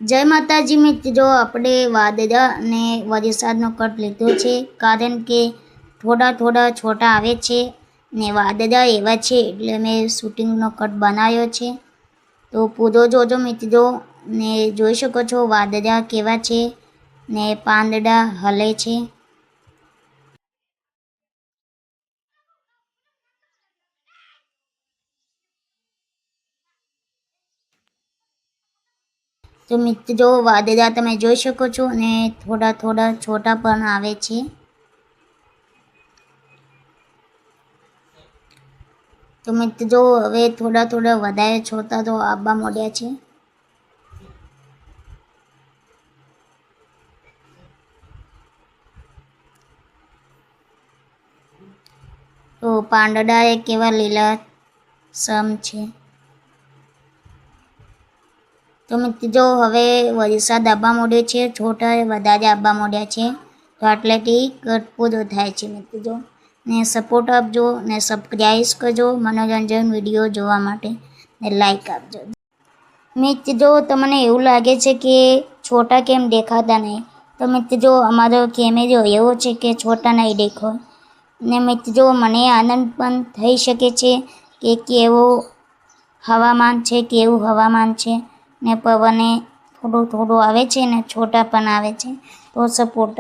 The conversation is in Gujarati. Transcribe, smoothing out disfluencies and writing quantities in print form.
જય માતાજી મિત્રો, આપણે વાદળા અને વરસાદનો કટ લીધો છે કારણ કે થોડા છોટા આવે છે ને વાદળા એવા છે એટલે મેં શૂટિંગનો કટ બનાવ્યો છે. તો પૂરો જોજો મિત્રો ને જોઈ શકો છો વાદળા કેવા છે ને પાંદડા હલે છે. તો મિત્રો વાદળા તમે જોઈ શકો છો ને થોડા છોટા પણ આવે છે. તો મિત્રો હવે થોડા વધારે છોટા તો આવવા માંડ્યા છે. તો પાંદડા એ કેવા લીલા સમ છે. તો મિત્રો હવે વરસાદ આવવા માંડ્યો છે, છોટા વધારે આવવા માંડ્યા છે. તો આટલેથી કટ પૂરો થાય છે મિત્રો. ને સપોર્ટ આપજો ને સબસ્ક્રાઈબ કરજો મનોરંજન વિડીયો જોવા માટે ને લાઈક આપજો. મિત્રો તમને એવું લાગે છે કે છોટા કેમ દેખાતા નહીં, તો મિત્રો અમારો કેમેરો એવો છે કે છોટા નહીં દેખો. ને મિત્રો મને આનંદ પણ થઈ શકે છે કે કેવું હવામાન છે ને પવને થોડું આવે છે ને છોટા પણ આવે છે. તો સપોર્ટ